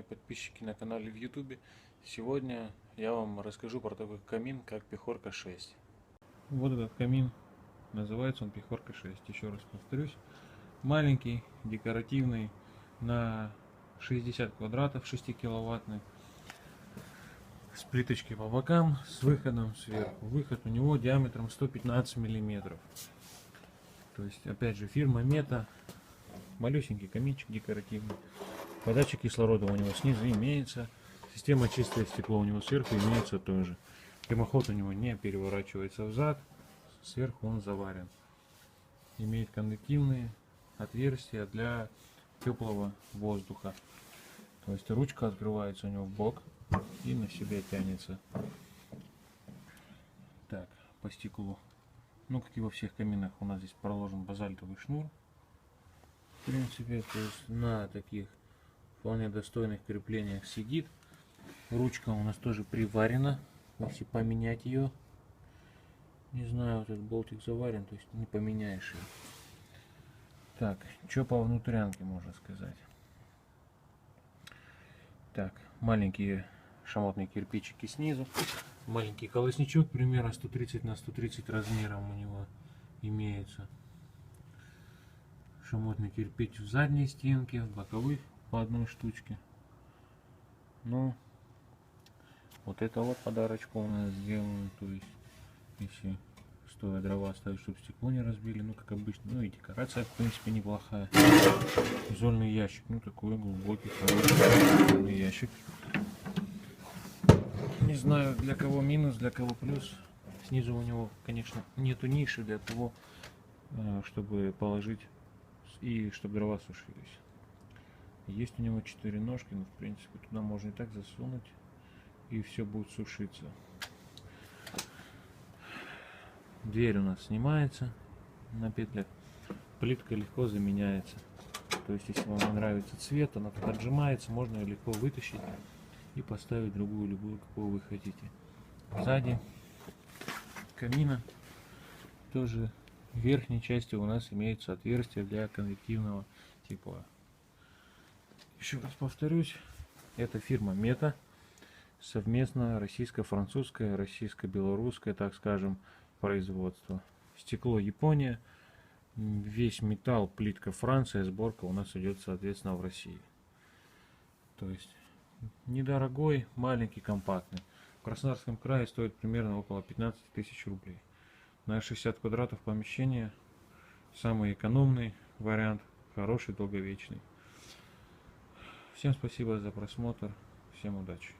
подписчики на канале в YouTube. Сегодня я вам расскажу про такой камин, как Пехорка 6. Вот этот камин, называется он Пехорка 6. Еще раз повторюсь. Маленький, декоративный, на 60 квадратов, 6 киловаттный. С плиточкой по бокам, с выходом сверху. Выход у него диаметром 115 миллиметров. То есть, опять же, фирма Мета. Малюсенький каминчик декоративный. Подача кислорода у него снизу имеется. Система чистое стекло у него сверху имеется тоже. Дымоход у него не переворачивается взад. Сверху он заварен. Имеет кондуктивные отверстия для теплого воздуха. То есть ручка открывается у него в бок и на себя тянется. Так, по стеклу. Ну, как и во всех каминах, у нас здесь проложен базальтовый шнур. В принципе, то есть на таких вполне достойных креплениях сидит. Ручка у нас тоже приварена. Если поменять ее, не знаю, вот этот болтик заварен, то есть не поменяешь ее. Так, что по внутрянке можно сказать? Так, маленькие шамотные кирпичики снизу. Маленький колосничок примерно 130 на 130 размером у него имеется. Шамотный кирпич в задней стенке, в боковых по одной штучке. Ну, вот это вот подарочку у нас сделано. То есть, если стоя дрова ставить, чтобы стекло не разбили, ну, как обычно. Ну, и декорация, в принципе, неплохая. Зольный ящик, ну, такой глубокий, хороший зольный ящик. Не знаю, для кого минус, для кого плюс. Снизу у него, конечно, нету ниши для того, чтобы положить и чтобы дрова сушились. Есть у него 4 ножки, но в принципе туда можно и так засунуть, и все будет сушиться. Дверь у нас снимается на петлях. Плитка легко заменяется. То есть, если вам нравится цвет, она тут отжимается, можно ее легко вытащить и поставить другую, любую, какую вы хотите. Сзади камина тоже в верхней части у нас имеется отверстие для конвективного тепла. Еще раз повторюсь, это фирма Мета, совместно российско-французское, российско-белорусское, так скажем, производство. Стекло Япония, весь металл, плитка Франция, сборка у нас идет, соответственно, в России. То есть недорогой, маленький, компактный. В Краснодарском крае стоит примерно около 15 тысяч рублей. На 60 квадратов помещения самый экономный вариант, хороший, долговечный. Всем спасибо за просмотр, всем удачи.